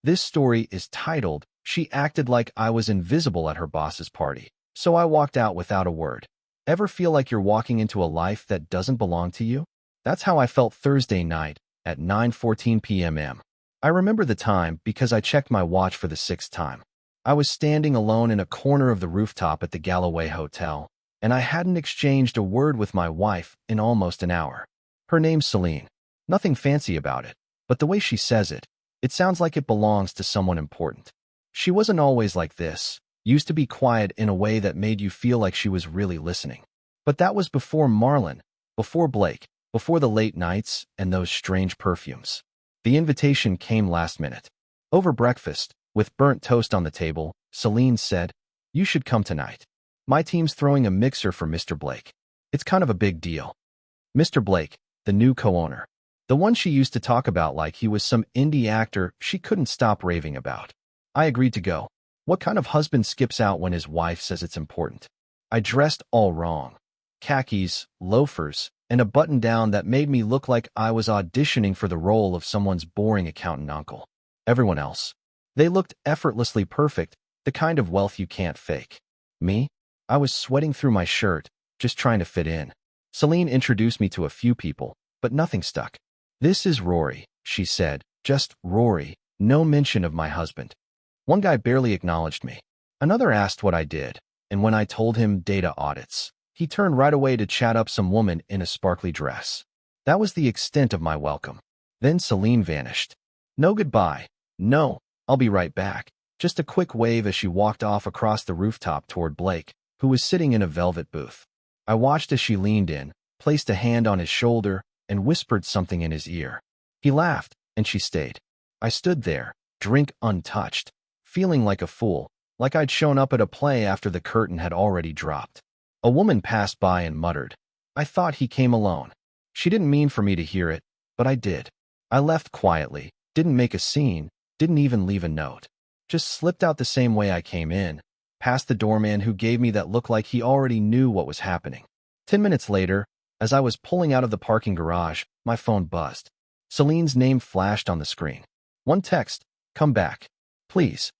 This story is titled, "She Acted Like I Was Invisible at Her Boss's Party, So I Walked Out Without a Word." Ever feel like you're walking into a life that doesn't belong to you? That's how I felt Thursday night at 9:14 p.m. I remember the time because I checked my watch for the sixth time. I was standing alone in a corner of the rooftop at the Galloway Hotel, and I hadn't exchanged a word with my wife in almost an hour. Her name's Selene. Nothing fancy about it, but the way she says it, it sounds like it belongs to someone important. She wasn't always like this, used to be quiet in a way that made you feel like she was really listening. But that was before Marlon, before Blake, before the late nights and those strange perfumes. The invitation came last minute. Over breakfast, with burnt toast on the table, Selene said, "You should come tonight. My team's throwing a mixer for Mr. Blake. It's kind of a big deal." Mr. Blake, the new co-owner. The one she used to talk about like he was some indie actor she couldn't stop raving about. I agreed to go. What kind of husband skips out when his wife says it's important? I dressed all wrong. Khakis, loafers, and a button-down that made me look like I was auditioning for the role of someone's boring accountant uncle. Everyone else, they looked effortlessly perfect, the kind of wealth you can't fake. Me? I was sweating through my shirt, just trying to fit in. Selene introduced me to a few people, but nothing stuck. "This is Rory," she said, "just Rory, no mention of my husband." One guy barely acknowledged me. Another asked what I did, and when I told him data audits, he turned right away to chat up some woman in a sparkly dress. That was the extent of my welcome. Then Selene vanished. No goodbye. No, "I'll be right back." Just a quick wave as she walked off across the rooftop toward Blake, who was sitting in a velvet booth. I watched as she leaned in, placed a hand on his shoulder, and whispered something in his ear. He laughed, and she stayed. I stood there, drink untouched, feeling like a fool, like I'd shown up at a play after the curtain had already dropped. A woman passed by and muttered, "I thought he came alone." She didn't mean for me to hear it, but I did. I left quietly, didn't make a scene, didn't even leave a note. Just slipped out the same way I came in, past the doorman who gave me that look like he already knew what was happening. 10 minutes later, as I was pulling out of the parking garage, my phone buzzed. Selene's name flashed on the screen. One text, "Come back, please."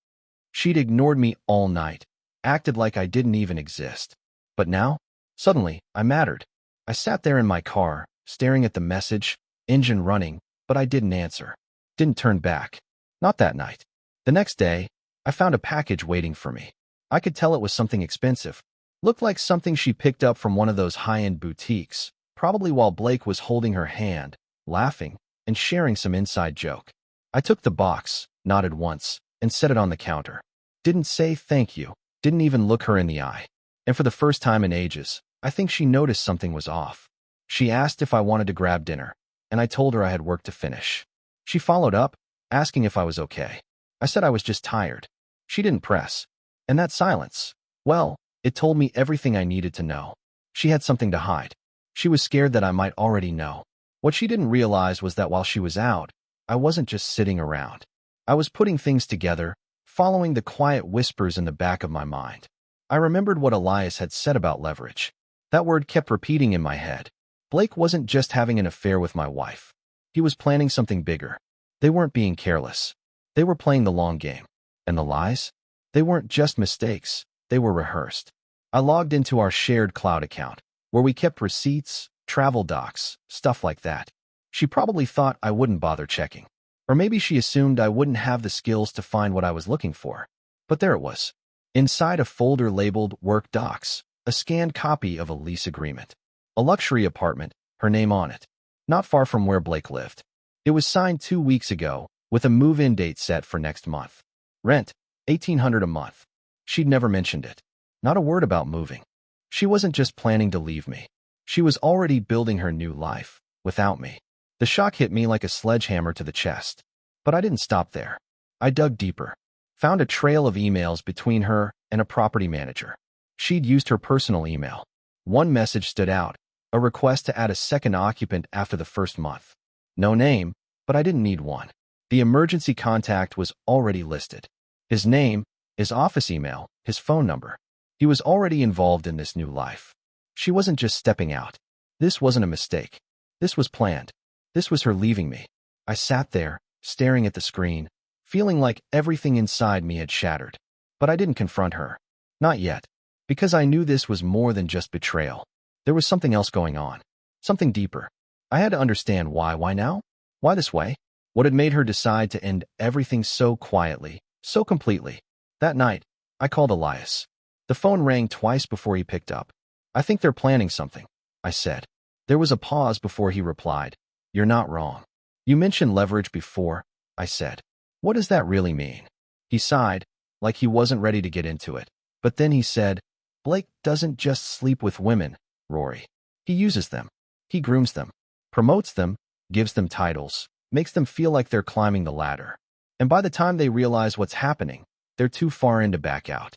She'd ignored me all night, acted like I didn't even exist. But now, suddenly, I mattered. I sat there in my car, staring at the message, engine running, but I didn't answer. Didn't turn back. Not that night. The next day, I found a package waiting for me. I could tell it was something expensive. Looked like something she picked up from one of those high-end boutiques, probably while Blake was holding her hand, laughing, and sharing some inside joke. I took the box, nodded once, and set it on the counter. Didn't say thank you, didn't even look her in the eye. And for the first time in ages, I think she noticed something was off. She asked if I wanted to grab dinner, and I told her I had work to finish. She followed up, asking if I was okay. I said I was just tired. She didn't press. And that silence, well, it told me everything I needed to know. She had something to hide. She was scared that I might already know. What she didn't realize was that while she was out, I wasn't just sitting around. I was putting things together, following the quiet whispers in the back of my mind. I remembered what Elias had said about leverage. That word kept repeating in my head. Blake wasn't just having an affair with my wife. He was planning something bigger. They weren't being careless. They were playing the long game. And the lies? They weren't just mistakes. They were rehearsed. I logged into our shared cloud account, where we kept receipts, travel docs, stuff like that. She probably thought I wouldn't bother checking. Or maybe she assumed I wouldn't have the skills to find what I was looking for. But there it was. Inside a folder labeled Work Docs, a scanned copy of a lease agreement. A luxury apartment, her name on it. Not far from where Blake lived. It was signed 2 weeks ago, with a move-in date set for next month. Rent, $1,800 a month. She'd never mentioned it. Not a word about moving. She wasn't just planning to leave me. She was already building her new life, without me. The shock hit me like a sledgehammer to the chest. But I didn't stop there. I dug deeper. Found a trail of emails between her and a property manager. She'd used her personal email. One message stood out, a request to add a second occupant after the first month. No name, but I didn't need one. The emergency contact was already listed. His name, his office email, his phone number. He was already involved in this new life. She wasn't just stepping out. This wasn't a mistake. This was planned. This was her leaving me. I sat there, staring at the screen, feeling like everything inside me had shattered. But I didn't confront her. Not yet. Because I knew this was more than just betrayal. There was something else going on. Something deeper. I had to understand why. Why now? Why this way? What had made her decide to end everything so quietly, so completely? That night, I called Elias. The phone rang twice before he picked up. I think they're planning something, I said. There was a pause before he replied. You're not wrong. You mentioned leverage before, I said. What does that really mean? He sighed, like he wasn't ready to get into it. But then he said, Blake doesn't just sleep with women, Rory. He uses them. He grooms them, promotes them, gives them titles, makes them feel like they're climbing the ladder. And by the time they realize what's happening, they're too far in to back out.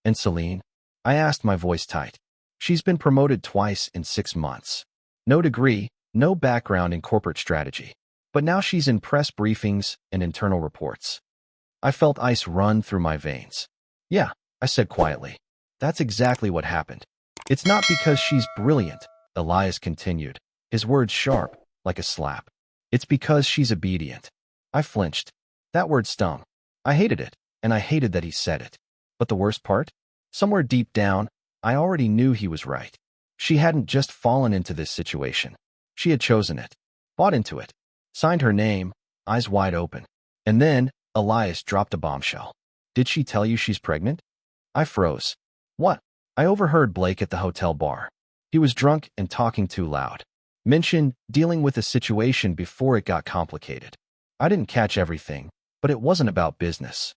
And Selene? I asked, my voice tight. She's been promoted twice in 6 months. No degree, no background in corporate strategy. But now she's in press briefings and internal reports. I felt ice run through my veins. Yeah, I said quietly. That's exactly what happened. It's not because she's brilliant, Elias continued, his words sharp, like a slap. It's because she's obedient. I flinched. That word stung. I hated it, and I hated that he said it. But the worst part? Somewhere deep down, I already knew he was right. She hadn't just fallen into this situation. She had chosen it, bought into it, signed her name, eyes wide open. And then, Elias dropped a bombshell. Did she tell you she's pregnant? I froze. What? I overheard Blake at the hotel bar. He was drunk and talking too loud. Mentioned dealing with a situation before it got complicated. I didn't catch everything, but it wasn't about business.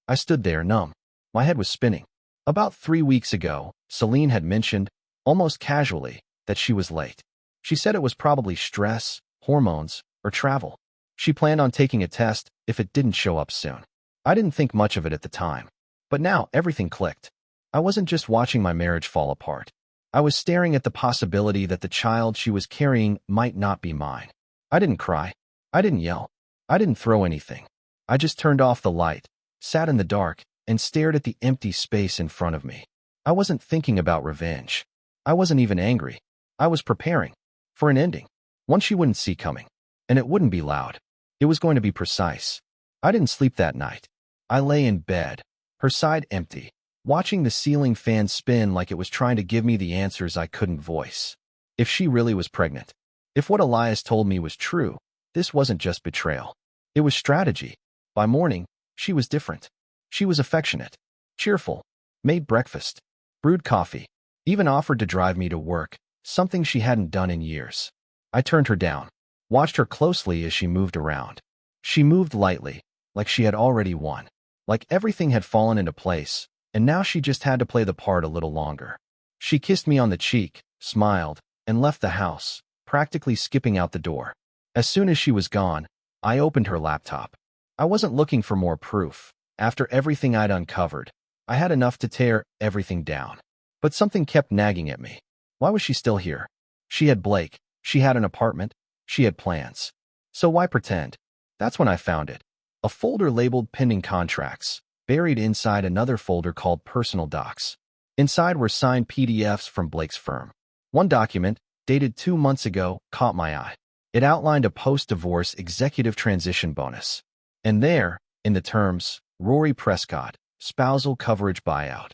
I stood there numb. My head was spinning. About 3 weeks ago, Selene had mentioned, almost casually, that she was late. She said it was probably stress, hormones, or travel. She planned on taking a test if it didn't show up soon. I didn't think much of it at the time. But now everything clicked. I wasn't just watching my marriage fall apart. I was staring at the possibility that the child she was carrying might not be mine. I didn't cry. I didn't yell. I didn't throw anything. I just turned off the light, sat in the dark, and stared at the empty space in front of me. I wasn't thinking about revenge. I wasn't even angry. I was preparing for an ending, one she wouldn't see coming. And it wouldn't be loud. It was going to be precise. I didn't sleep that night. I lay in bed, her side empty, watching the ceiling fan spin like it was trying to give me the answers I couldn't voice. If she really was pregnant, if what Elias told me was true, this wasn't just betrayal. It was strategy. By morning, she was different. She was affectionate, cheerful, made breakfast, brewed coffee, even offered to drive me to work, something she hadn't done in years. I turned her down, watched her closely as she moved around. She moved lightly, like she had already won, like everything had fallen into place, and now she just had to play the part a little longer. She kissed me on the cheek, smiled, and left the house, practically skipping out the door. As soon as she was gone, I opened her laptop. I wasn't looking for more proof. After everything I'd uncovered, I had enough to tear everything down. But something kept nagging at me. Why was she still here? She had Blake. She had an apartment. She had plans. So why pretend? That's when I found it. A folder labeled pending contracts, buried inside another folder called personal docs. Inside were signed PDFs from Blake's firm. One document, dated 2 months ago, caught my eye. It outlined a post-divorce executive transition bonus. And there, in the terms, Rory Prescott, spousal coverage buyout.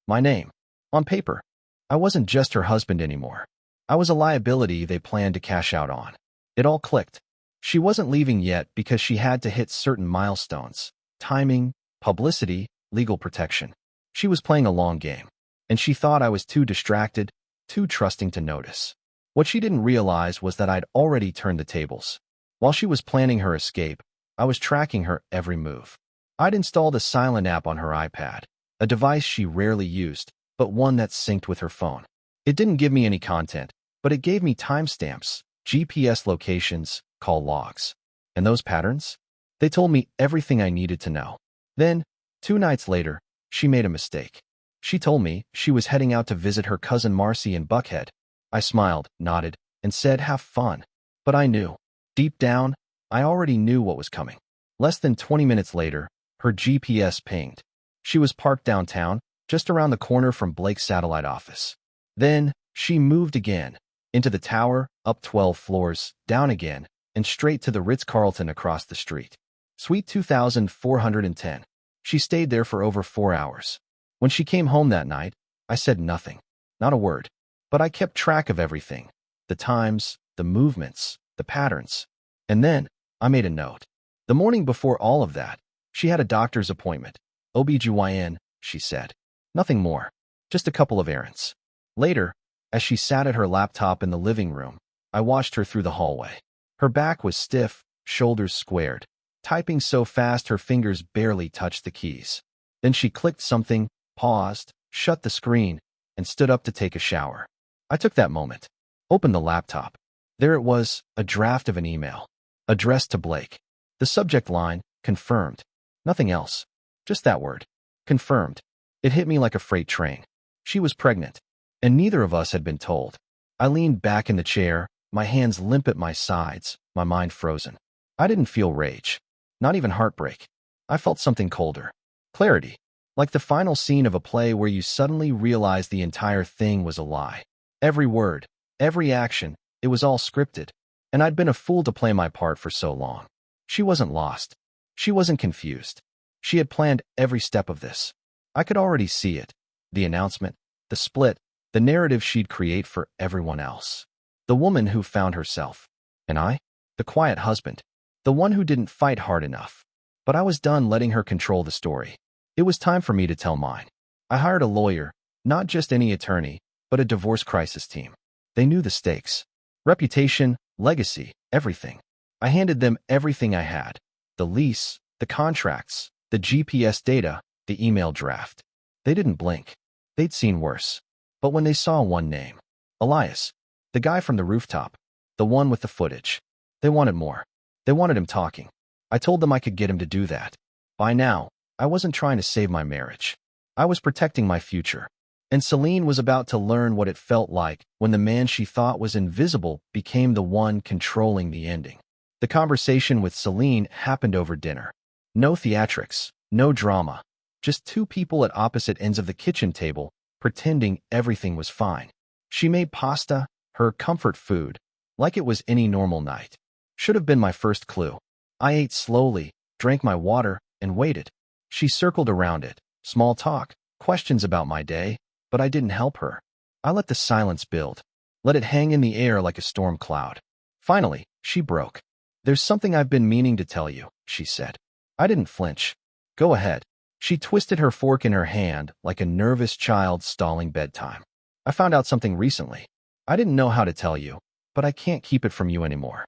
My name. On paper. I wasn't just her husband anymore. I was a liability they planned to cash out on. It all clicked. She wasn't leaving yet because she had to hit certain milestones. Timing, publicity, legal protection. She was playing a long game. And she thought I was too distracted, too trusting to notice. What she didn't realize was that I'd already turned the tables. While she was planning her escape, I was tracking her every move. I'd installed a silent app on her iPad, a device she rarely used, but one that synced with her phone. It didn't give me any content, but it gave me timestamps, GPS locations, call logs. And those patterns? They told me everything I needed to know. Then, 2 nights later, she made a mistake. She told me she was heading out to visit her cousin Marcy in Buckhead. I smiled, nodded, and said, have fun. But I knew. Deep down, I already knew what was coming. Less than 20 minutes later, her GPS pinged. She was parked downtown, just around the corner from Blake's satellite office. Then, she moved again, into the tower, up 12 floors, down again, and straight to the Ritz-Carlton across the street. Suite 2410. She stayed there for over 4 hours. When she came home that night, I said nothing, not a word. But I kept track of everything. The times, the movements, the patterns. And then, I made a note. The morning before all of that, she had a doctor's appointment. OBGYN, she said. Nothing more. Just a couple of errands. Later, as she sat at her laptop in the living room, I watched her through the hallway. Her back was stiff, shoulders squared, typing so fast her fingers barely touched the keys. Then she clicked something, paused, shut the screen, and stood up to take a shower. I took that moment, opened the laptop. There it was, a draft of an email, addressed to Blake. The subject line, confirmed. Nothing else. Just that word. Confirmed. It hit me like a freight train. She was pregnant, and neither of us had been told. I leaned back in the chair, my hands limp at my sides, my mind frozen. I didn't feel rage, not even heartbreak. I felt something colder. Clarity. Like the final scene of a play where you suddenly realize the entire thing was a lie. Every word, every action, it was all scripted. And I'd been a fool to play my part for so long. She wasn't lost. She wasn't confused. She had planned every step of this. I could already see it. The announcement, the split, the narrative she'd create for everyone else. The woman who found herself. And I? The quiet husband. The one who didn't fight hard enough. But I was done letting her control the story. It was time for me to tell mine. I hired a lawyer, not just any attorney, but a divorce crisis team. They knew the stakes. Reputation, legacy, everything. I handed them everything I had. The lease, the contracts, the GPS data, the email draft. They didn't blink. They'd seen worse. But when they saw one name, Elias, the guy from the rooftop, the one with the footage, they wanted more. They wanted him talking. I told them I could get him to do that. By now, I wasn't trying to save my marriage. I was protecting my future. And Selene was about to learn what it felt like when the man she thought was invisible became the one controlling the ending. The conversation with Selene happened over dinner. No theatrics, no drama. Just two people at opposite ends of the kitchen table, pretending everything was fine. She made pasta, her comfort food, like it was any normal night. Should have been my first clue. I ate slowly, drank my water, and waited. She circled around it. Small talk, questions about my day, but I didn't help her. I let the silence build. Let it hang in the air like a storm cloud. Finally, she broke. There's something I've been meaning to tell you, she said. I didn't flinch. Go ahead. She twisted her fork in her hand like a nervous child stalling bedtime. I found out something recently. I didn't know how to tell you, but I can't keep it from you anymore.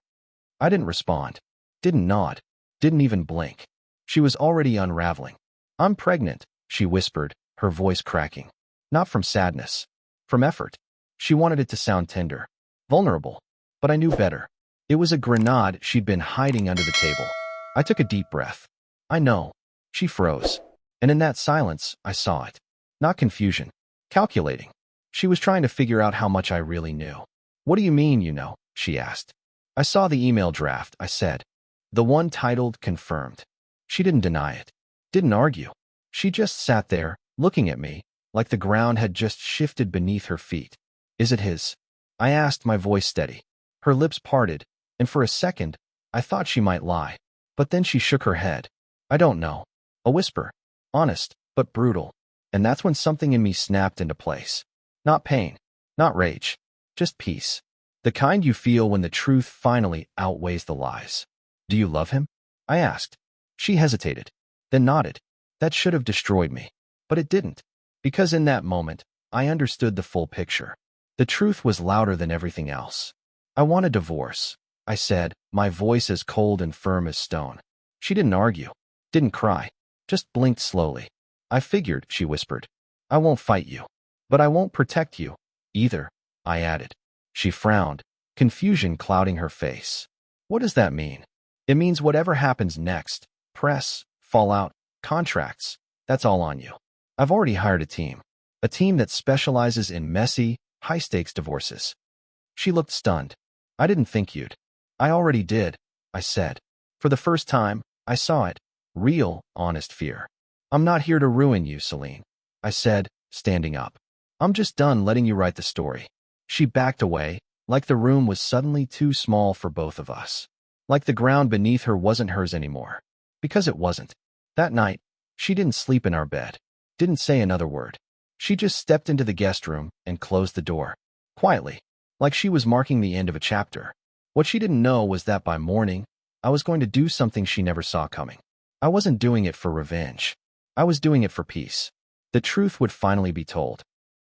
I didn't respond. Didn't nod. Didn't even blink. She was already unraveling. I'm pregnant, she whispered, her voice cracking. Not from sadness. From effort. She wanted it to sound tender. Vulnerable. But I knew better. It was a grenade she'd been hiding under the table. I took a deep breath. I know. She froze. And in that silence, I saw it. Not confusion. Calculating. She was trying to figure out how much I really knew. What do you mean, you know? She asked. I saw the email draft, I said. The one titled confirmed. She didn't deny it. Didn't argue. She just sat there, looking at me, like the ground had just shifted beneath her feet. Is it his? I asked, my voice steady. Her lips parted, and for a second, I thought she might lie. But then she shook her head. I don't know. A whisper. Honest, but brutal. And that's when something in me snapped into place. Not pain. Not rage. Just peace. The kind you feel when the truth finally outweighs the lies. Do you love him? I asked. She hesitated, then nodded. That should have destroyed me. But it didn't. Because in that moment, I understood the full picture. The truth was louder than everything else. I want a divorce, I said, my voice as cold and firm as stone. She didn't argue. Didn't cry. Just blinked slowly. I figured, she whispered. I won't fight you. But I won't protect you, either, I added. She frowned, confusion clouding her face. What does that mean? It means whatever happens next, press, fallout, contracts, that's all on you. I've already hired a team that specializes in messy, high-stakes divorces. She looked stunned. I didn't think you'd. I already did, I said. For the first time, I saw it. Real, honest fear. I'm not here to ruin you, Selene, I said, standing up. I'm just done letting you write the story. She backed away, like the room was suddenly too small for both of us. Like the ground beneath her wasn't hers anymore. Because it wasn't. That night, she didn't sleep in our bed, didn't say another word. She just stepped into the guest room and closed the door, quietly, like she was marking the end of a chapter. What she didn't know was that by morning, I was going to do something she never saw coming. I wasn't doing it for revenge. I was doing it for peace. The truth would finally be told.